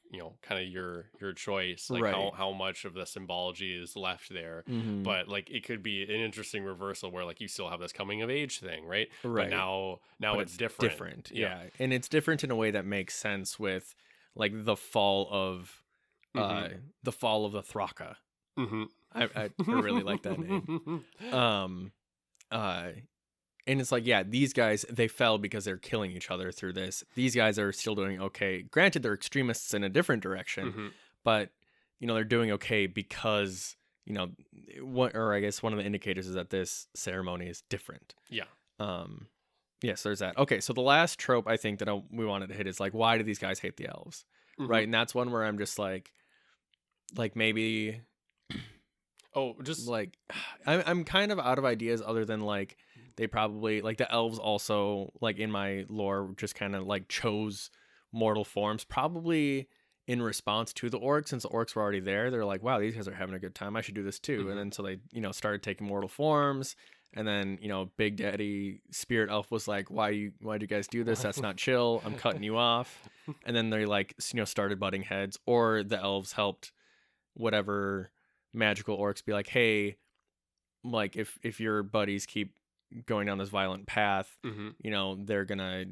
kind of your choice, like how much of the symbology is left there. But like it could be an interesting reversal where like you still have this coming of age thing, right? But now it's different. Yeah. And it's different in a way that makes sense with like the fall of the Thraka. I really like that name. And it's like, yeah, these guys, they fell because they're killing each other through this. These guys are still doing okay. Granted, they're extremists in a different direction, but, they're doing okay because, I guess one of the indicators is that this ceremony is different. Yeah. Yes, there's that. Okay, so the last trope I think that we wanted to hit is like, why do these guys hate the elves? right? And that's one where I'm just like maybe just like I'm kind of out of ideas other than like they probably like the elves also like in my lore just kind of like chose mortal forms probably in response to the orcs. Since the orcs were already there, they're like, wow, these guys are having a good time, I should do this too. And then so they started taking mortal forms. And then Big Daddy Spirit Elf was like, why'd you guys do this? That's not chill, I'm cutting you off. And then they like started butting heads, or the elves helped whatever magical orcs be like, hey, like if your buddies keep going down this violent path, they're gonna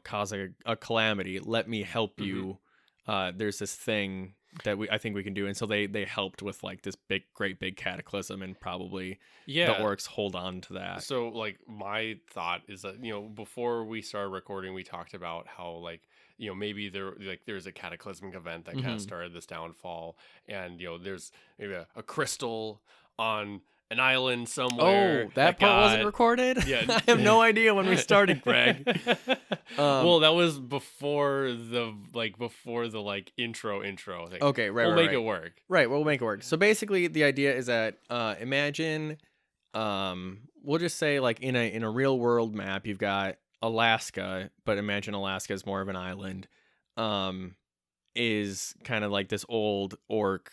cause a calamity, let me help you. There's this thing that I think we can do. And so they helped with like this great big cataclysm, and probably the orcs hold on to that. So like my thought is that before we started recording, we talked about how like maybe there's a cataclysmic event that kind of started this downfall, and there's maybe a crystal on an island somewhere. Oh, that part wasn't recorded? Yeah. I have no idea when we started, Greg. Well, that was before the intro thing. Okay, right. We'll make it work. Right, we'll make it work. So basically the idea is that imagine we'll just say like in a real world map you've got Alaska, but imagine Alaska is more of an island. Is kind of like this old orc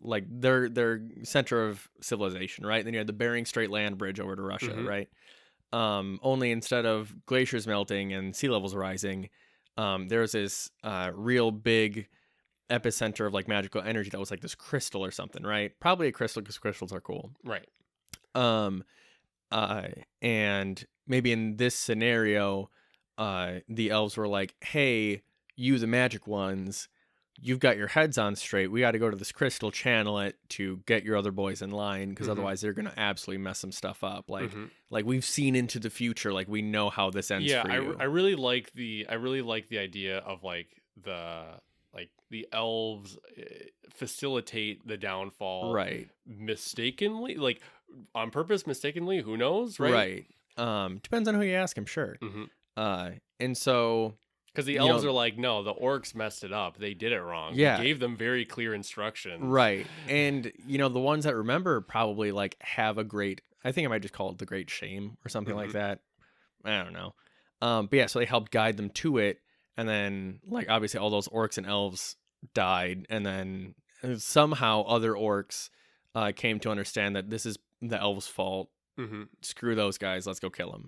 like their center of civilization, right? Then you had the Bering Strait land bridge over to Russia, right? Only instead of glaciers melting and sea levels rising, there's this real big epicenter of like magical energy that was like this crystal or something, right? Probably a crystal, because crystals are cool, right? And maybe in this scenario, the elves were like, hey, you the magic ones, you've got your heads on straight. We got to go to this crystal, channel it to get your other boys in line, because otherwise they're gonna absolutely mess some stuff up. Like, like we've seen into the future. Like we know how this ends. Yeah, for you. I really like the idea of like the elves facilitate the downfall, right? Mistakenly, like on purpose, mistakenly. Who knows, right? Right. Depends on who you ask, I'm sure. And so. Because the elves are like, no, the orcs messed it up. They did it wrong. Yeah. We gave them very clear instructions. Right. And, the ones that remember probably like have a great, I think I might just call it the great shame or something like that. I don't know. But yeah, so they helped guide them to it. And then like, obviously all those orcs and elves died. And then somehow other orcs came to understand that this is the elves' fault. Screw those guys. Let's go kill them.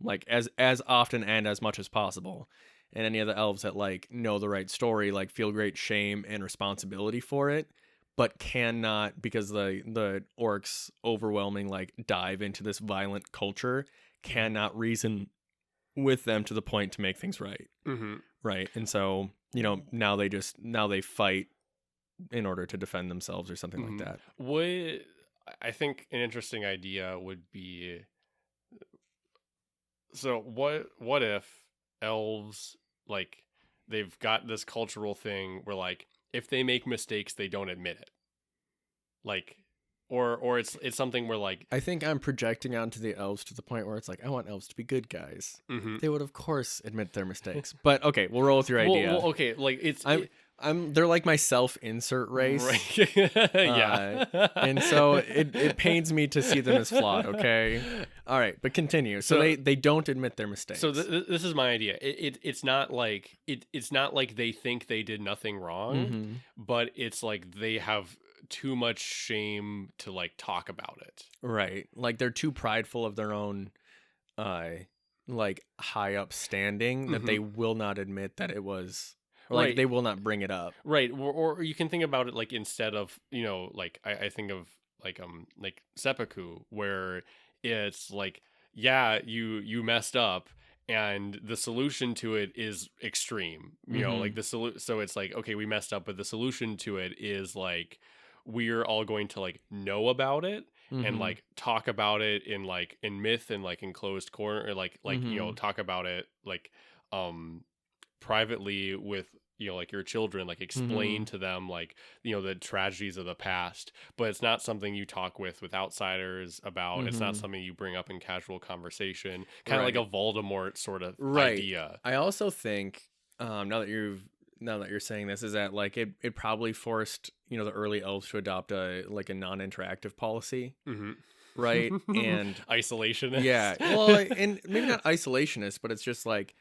Like as often and as much as possible. And any of the elves that like know the right story like feel great shame and responsibility for it, but cannot, because the orcs overwhelming like dive into this violent culture, cannot reason with them to the point to make things right. Right. And so now they fight in order to defend themselves or something like that. What I think an interesting idea would be, so what if elves, like, they've got this cultural thing where like if they make mistakes they don't admit it, like, or it's something where like, I think I'm projecting onto the elves to the point where it's like, I want elves to be good guys. They would of course admit their mistakes, but okay, we'll roll with your idea. Well, okay, like they're like my self-insert race, right? Yeah. And so it pains me to see them as flawed. Okay, all right, but continue. So they don't admit their mistakes. So this is my idea. It's not like it's not like they think they did nothing wrong, but it's like they have too much shame to like talk about it. Right, like they're too prideful of their own like high up standing that they will not admit that it was. Or like they will not bring it up. Right. Or you can think about it like, instead of, like I think of like seppuku, where it's like, yeah, you messed up and the solution to it is extreme. Like so it's like, okay, we messed up, but the solution to it is like, we're all going to like know about it and like talk about it in myth and like in closed corner, or like talk about it like privately with like your children, like explain to them like the tragedies of the past, but it's not something you talk with outsiders about. It's not something you bring up in casual conversation, kind of like a Voldemort sort of idea. I also think now that you've now that you're saying this, is that like it probably forced, you know, the early elves to adopt a non-interactive policy, right? And isolationist. Yeah, well, and maybe not isolationist, but it's just like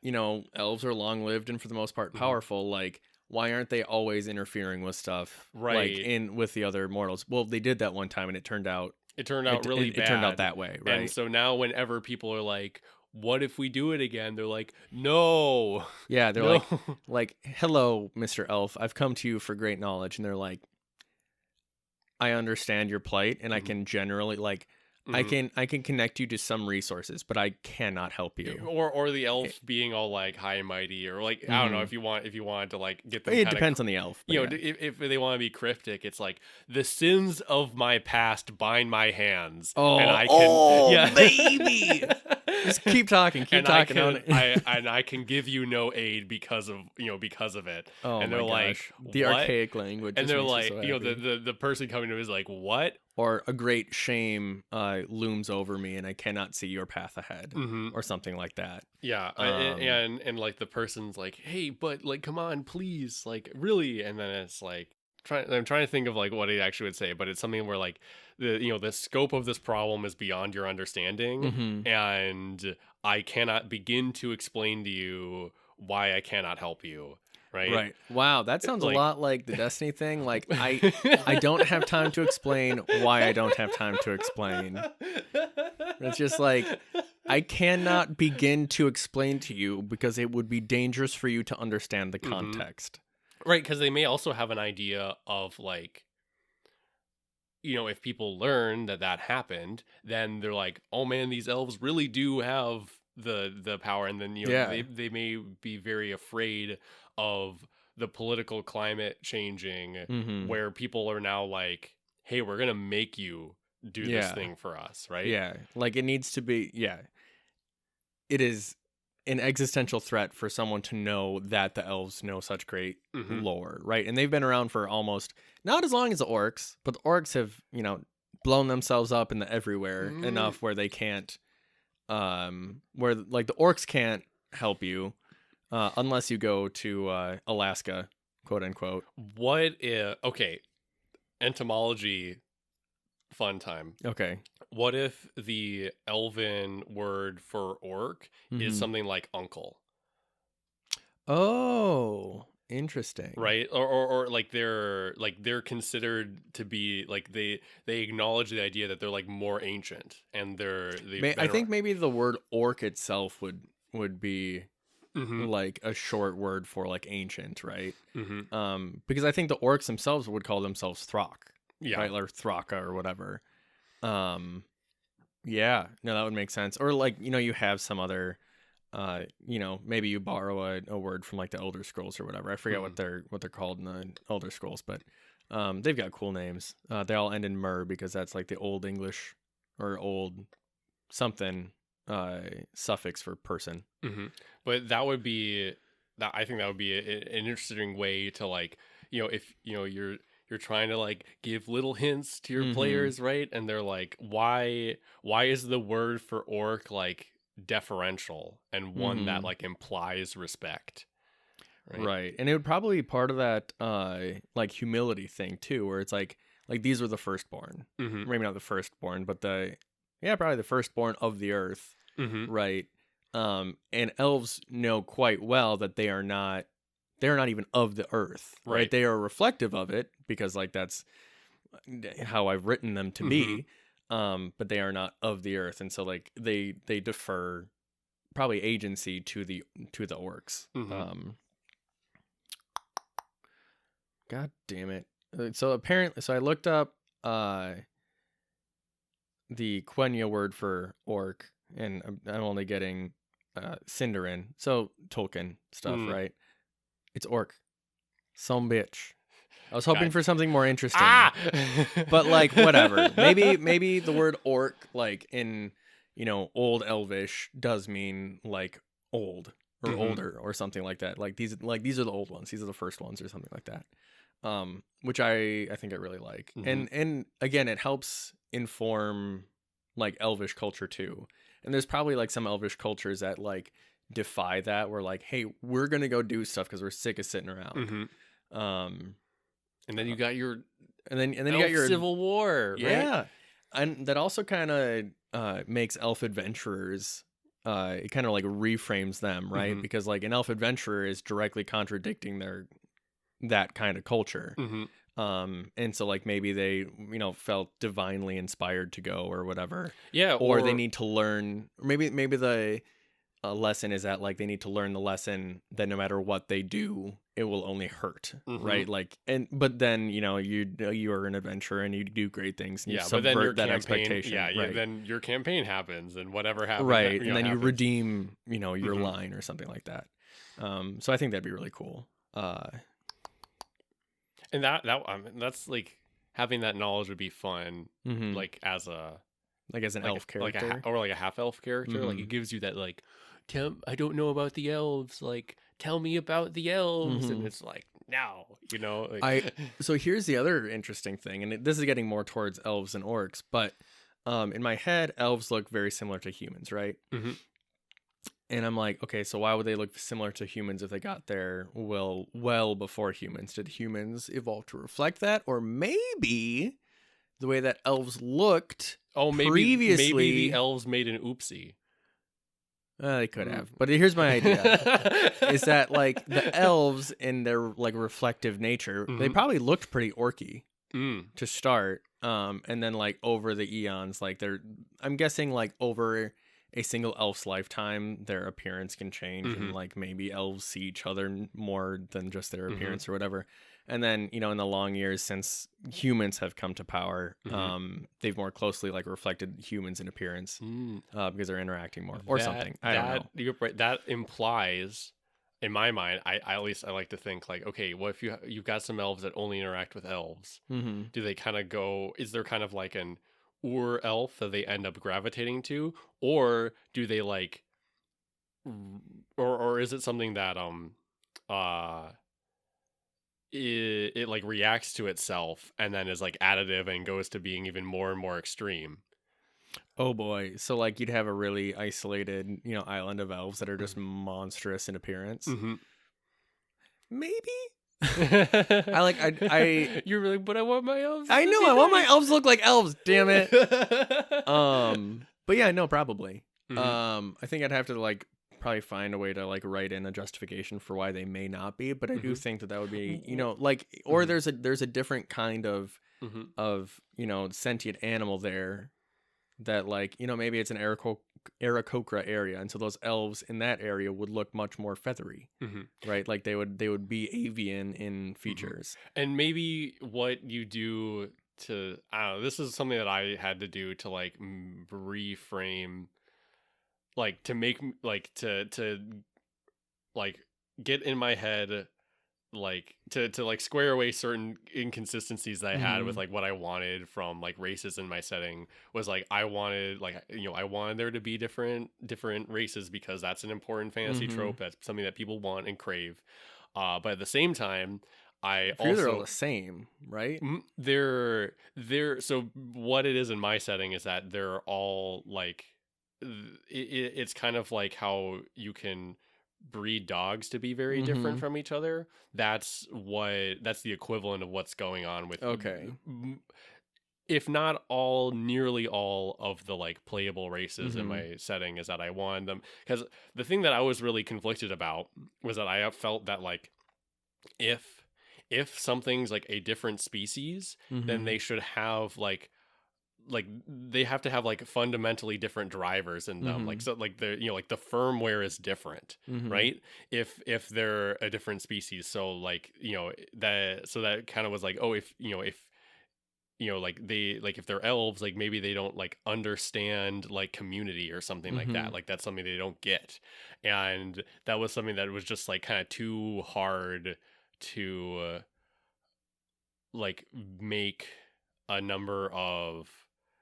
you know, elves are long-lived and for the most part powerful. Like, why aren't they always interfering with stuff, like with the other mortals? Well, they did that one time, and it turned out really bad. It turned out that way, right? And so now, whenever people are like, "What if we do it again?" They're like, "No." Yeah, they're no. like, "Hello, Mr. Elf. I've come to you for great knowledge," and they're like, "I understand your plight, and I can generally like." I can connect you to some resources, but I cannot help you. Or the elf being all like high and mighty, or like I don't know, if you wanted to like get them. It depends on the elf. You know, if they want to be cryptic, it's like the sins of my past bind my hands, and I can, baby. Just keep talking, and I can give you no aid because of it. Oh, and they're like the archaic language, and they're like, you know, the person coming to him is like, what? Or a great shame looms over me, and I cannot see your path ahead, or something like that. Yeah, and like the person's like, hey, but like, come on, please, like, really, and then it's like, I'm trying to think of like what he actually would say, but it's something where like the scope of this problem is beyond your understanding, and I cannot begin to explain to you why I cannot help you. Right. Wow, that sounds a lot like the Destiny thing. Like I don't have time to explain why I don't have time to explain. It's just like I cannot begin to explain to you because it would be dangerous for you to understand the context. Right, because they may also have an idea of like, you know, if people learn that happened, then they're like, oh man, these elves really do have the power, and then, you know, they may be very afraid of the political climate changing, where people are now like, hey, we're gonna make you do this thing for us, right? Yeah, like it needs to be. It is an existential threat for someone to know that the elves know such great lore, right? And they've been around for almost not as long as the orcs, but the orcs have, you know, blown themselves up in the everywhere enough where they can't where like the orcs can't help you unless you go to Alaska, quote unquote. What if, okay, entomology fun time. Okay. What if the elven word for orc is something like uncle? Oh, interesting. Right? Or like they're considered to be like they acknowledge the idea that they're like more ancient, and I think maybe the word orc itself would be like a short word for like ancient, right? Because I think the orcs themselves would call themselves Throck, right? Or Thraka or whatever. Yeah, no, that would make sense. Or like, you know, you have some other you know, maybe you borrow a word from like the Elder Scrolls or whatever. I forget what they're called in the Elder Scrolls, but they've got cool names. They all end in mer because that's like the old English or old something suffix for person. But that would be that. I think that would be an interesting way to, like, you know, if you know you're trying to like give little hints to your players, right? And they're like, why is the word for orc like deferential and one that like implies respect? Right. And it would probably be part of that like humility thing too, where it's like these were the firstborn. Maybe not the firstborn, but probably the firstborn of the earth. Right. And elves know quite well that they're not even of the earth, right? They are reflective of it because like that's how I've written them to be. But they are not of the earth, and so like they defer probably agency to the orcs. God damn it! So apparently, I looked up the Quenya word for orc, and I'm only getting Sindarin, so Tolkien stuff, right? It's orc, some bitch. I was hoping for something more interesting, but like whatever. Maybe the word orc, like in, you know, old Elvish, does mean like old or older or something like that. Like these are the old ones. These are the first ones or something like that. Which I think I really like, and again, it helps inform like Elvish culture too. And there's probably like some Elvish cultures that like defy that. We're like, hey, we're gonna go do stuff because we're sick of sitting around. And then you got your and then you got your Civil War, yeah, right? and that also kind of makes elf adventurers. It kind of like reframes them, right? Because like an elf adventurer is directly contradicting that kind of culture. And so like maybe they felt divinely inspired to go or whatever. Yeah, or they need to learn. Maybe the lesson is that like they need to learn the lesson that no matter what they do, it will only hurt, right? Like, but then you are an adventurer and you do great things and you subvert that expectation. Right. Then your campaign happens and whatever happens, right? And then you redeem your line or something like that. So I think that'd be really cool. And that's like having that knowledge would be fun, like as an elf character, or like a half elf character. Like it gives you that like, I don't know about the elves. Like, tell me about the elves, and it's like no, Like... So here's the other interesting thing, and this is getting more towards elves and orcs, but in my head, elves look very similar to humans, right? And I'm like, okay, so why would they look similar to humans if they got there well before humans? Did humans evolve to reflect that? Or maybe the way that elves looked previously... Maybe the elves made an oopsie. They could have. But here's my idea. Is that like the elves in their like reflective nature, they probably looked pretty orky to start. And then like over the eons, like I'm guessing like over a single elf's lifetime, their appearance can change, and like maybe elves see each other more than just their appearance or whatever. And then in the long years since humans have come to power, they've more closely like reflected humans in appearance because they're interacting more or something. I don't know. You're right. That implies, in my mind, I like to think like, okay, well, if you've got some elves that only interact with elves, do they kind of go? Is there kind of like an elf that they end up gravitating to, or do they like, or is it something that it like reacts to itself and then is like additive and goes to being even more and more extreme? Oh boy. So like you'd have a really isolated island of elves that are just monstrous in appearance. Maybe. You're like, but I want my elves. I know, I want my elves to look like elves, damn it. But yeah, no, probably. I think I'd have to like probably find a way to like write in a justification for why they may not be, but I do think that would be, like, or there's a different kind of sentient animal there that like, maybe it's an Aarakocra area, and so those elves in that area would look much more feathery, right? Like they would be avian in features. And maybe what you do to, I don't know, this is something that I had to do to like reframe, like to make like to like get in my head, like to like square away certain inconsistencies that I had with like what I wanted from like races in my setting. Was like I wanted like I wanted there to be different races because that's an important fantasy trope. That's something that people want and crave. But at the same time, they're all the same, right? They're so what it is in my setting is that they're all like it's kind of like how you can breed dogs to be very different from each other. That's the equivalent of what's going on with, if not all, nearly all of the like playable races in my setting, is that I wanted them, because the thing that I was really conflicted about was that I felt that like if something's like a different species, then they should have like they have to have like fundamentally different drivers in them. Like, so like the like the firmware is different, right? If they're a different species. So like, that kind of was like, oh, if like they, like if they're elves, like maybe they don't like understand like community or something like that. Like that's something they don't get. And that was something that was just like kind of too hard to like make a number of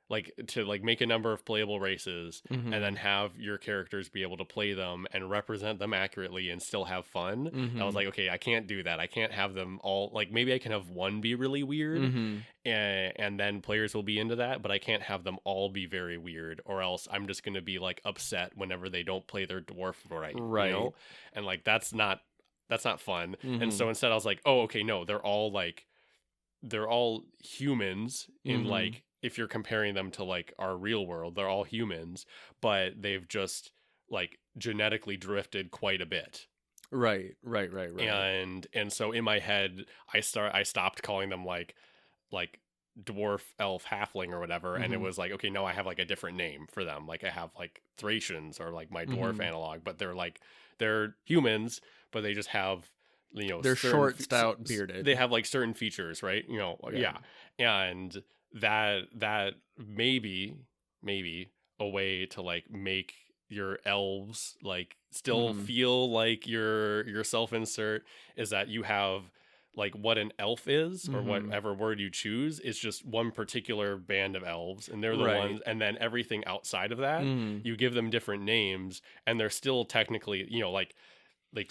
like to like make a number of playable races and then have your characters be able to play them and represent them accurately and still have fun. I was like, okay, I can't do that. I can't have them all, like, maybe I can have one be really weird and then players will be into that, but I can't have them all be very weird, or else I'm just going to be like upset whenever they don't play their dwarf right. You know? And like that's not fun. And so instead I was like, oh, okay, no, they're all humans in like, if you're comparing them to like our real world, they're all humans, but they've just like genetically drifted quite a bit. Right. And so in my head, I stopped calling them like dwarf, elf, halfling or whatever, and it was like, okay, no, I have like a different name for them. Like I have like Thracians or like my dwarf analog, but they're humans, but they just have, you know, they're short, stout, bearded. They have like certain features, right? You know, yeah. And that maybe a way to like make your elves like still feel like your self-insert is that you have like what an elf is, or whatever word you choose, is just one particular band of elves, and they're the ones, and then everything outside of that you give them different names, and they're still technically, you know, like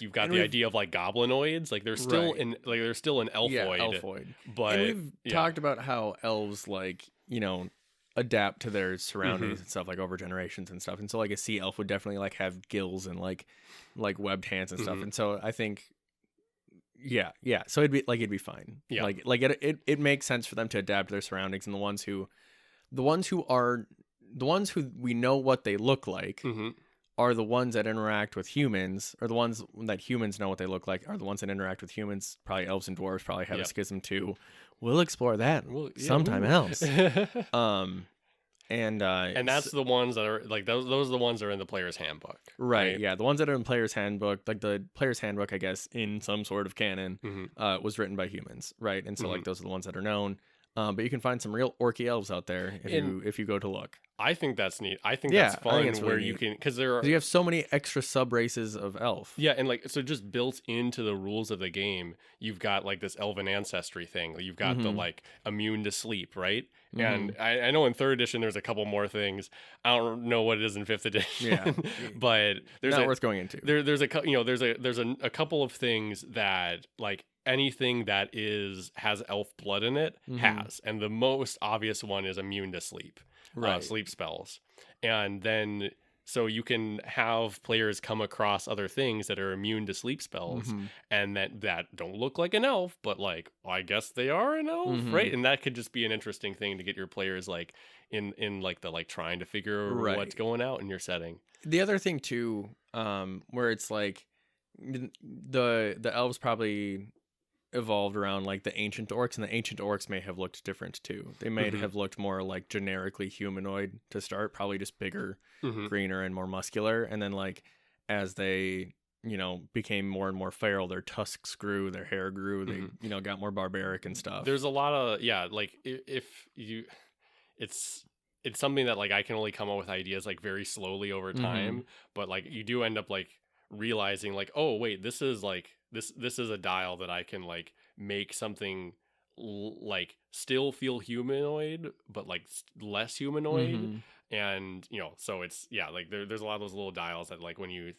you've got the idea of like goblinoids, like they're still they're still an elfoid. Yeah, elfoid. But and we've talked about how elves, like, you know, adapt to their surroundings and stuff, like over generations and stuff. And so like a sea elf would definitely like have gills and like webbed hands and stuff. And so I think so it'd be fine. Yeah. Like it makes sense for them to adapt to their surroundings, and the ones who we know what they look like are the ones that interact with humans, or the ones that humans know what they look like are the ones that interact with humans. Probably elves and dwarves probably have a schism too. We'll explore that sometime else. And that's the ones that are like those are the ones that are in the player's handbook. Right. Yeah. The ones that are in player's handbook, like the player's handbook, I guess, in some sort of canon, was written by humans. Right. And so like those are the ones that are known. But you can find some real orky elves out there if you go to look. I think that's neat. I think that's fun. It's where really you neat. can, because you have so many extra sub races of elf. Yeah, and like so, just built into the rules of the game, you've got like this elven ancestry thing. You've got the like immune to sleep, right? And I know in 3rd edition there's a couple more things. I don't know what it is in 5th edition, but there's not worth going into. There's a couple of things that like anything that has elf blood in it has, and the most obvious one is immune to sleep, sleep spells. And then so you can have players come across other things that are immune to sleep spells and that don't look like an elf, but like, well, I guess they are an elf, right? And that could just be an interesting thing to get your players like in like the like trying to figure what's going out in your setting. The other thing too, where it's like the elves probably evolved around like the ancient orcs, and the ancient orcs may have looked different too. They may have looked more like generically humanoid to start, probably just bigger, greener, and more muscular. And then like as they, you know, became more and more feral, their tusks grew, their hair grew, they, you know, got more barbaric and stuff. There's a lot of like if you it's something that like I can only come up with ideas like very slowly over time, but like you do end up like realizing like, oh wait, this is like this is a dial that I can like make something like still feel humanoid but like less humanoid. And you know, so it's like there's a lot of those little dials that like when you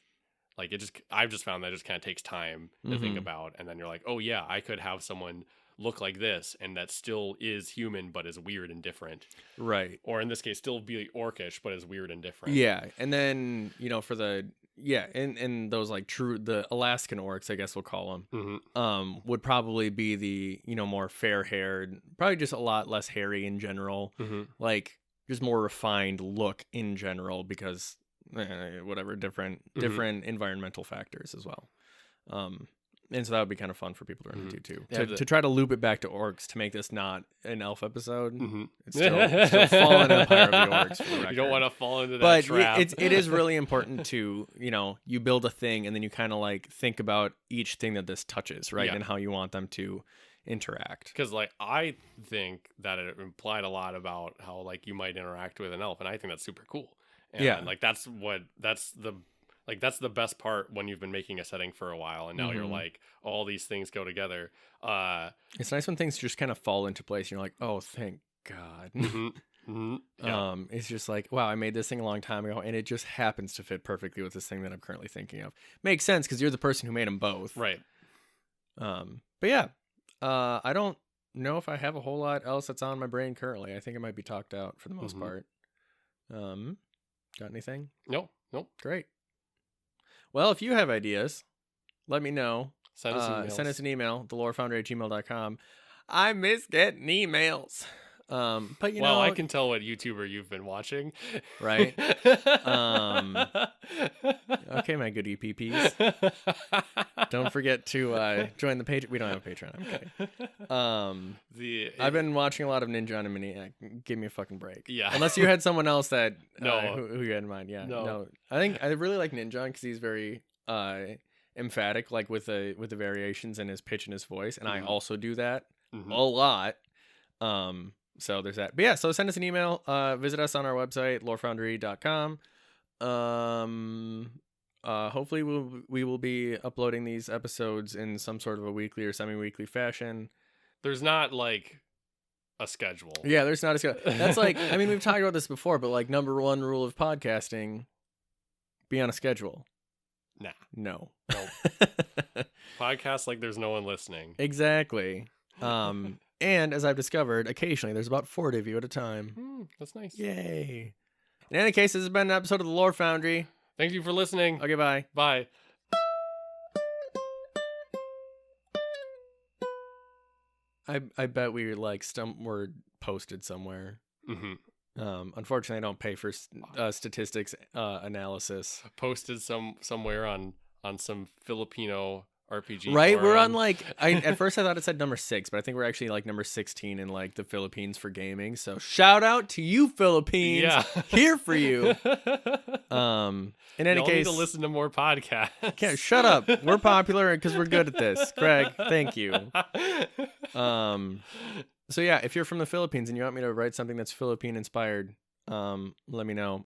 like it just I've just found that it just kind of takes time to think about, and then you're like, oh yeah, I could have someone look like this and that still is human but is weird and different, right? Or in this case still be orcish but is weird and different. And then, you know, for the and those like the Alaskan orcs, I guess we'll call them, would probably be the, you know, more fair haired, probably just a lot less hairy in general, like just more refined look in general, because whatever different environmental factors as well. And so that would be kind of fun for people to run into too. To try to loop it back to orcs to make this not an elf episode. It's still fallen empire of the orcs. For the record. You don't want to fall into that trap. But it is really important to, you know, you build a thing and then you kind of like think about each thing that this touches, right? And how you want them to interact. Because like I think that it implied a lot about how like you might interact with an elf, and I think that's super cool. And like that's the best part when you've been making a setting for a while and now you're like, all these things go together. It's nice when things just kind of fall into place and you're like, oh, thank God. Yeah. It's just like, wow, I made this thing a long time ago, and it just happens to fit perfectly with this thing that I'm currently thinking of. Makes sense because you're the person who made them both. Right. But yeah, I don't know if I have a whole lot else that's on my brain currently. I think it might be talked out for the most part. Got anything? Nope. Great. Well, if you have ideas, let me know. Send us an email, thelorefoundry@gmail.com. I miss getting emails. But you know, I can tell what YouTuber you've been watching. Right? Okay, my good EPPs. Don't forget to join the page. We don't have a Patreon. I'm kidding. I've been watching a lot of Ninja Animaniac. Give me a fucking break. Yeah. Unless you had someone else that No. who you had in mind. Yeah. No. I think I really like Ninja because he's very emphatic, like with the variations in his pitch and his voice, and I also do that a lot. So there's that. But yeah, so send us an email. Visit us on our website, lorefoundry.com. Hopefully we will be uploading these episodes in some sort of a weekly or semi-weekly fashion. There's not like a schedule. Yeah, there's not a schedule. That's like, I mean, we've talked about this before, but like number one rule of podcasting, be on a schedule. Nah. No. Nope. Podcasts like there's no one listening. Exactly. And as I've discovered, occasionally there's about 40 of you at a time. That's nice. Yay. In any case, this has been an episode of The Lore Foundry. Thank you for listening. Okay, bye. Bye. I bet we like were posted somewhere. Unfortunately, I don't pay for statistics analysis. Posted somewhere on some Filipino RPG. Right, forum. we're on like at first I thought it said number 6, but I think we're actually like number 16 in like the Philippines for gaming. So shout out to you, Philippines. Yeah. Here for you. In any case, need to listen to more podcasts. Yeah, shut up. We're popular because we're good at this. Greg, thank you. So yeah, if you're from the Philippines and you want me to write something that's Philippine inspired, let me know.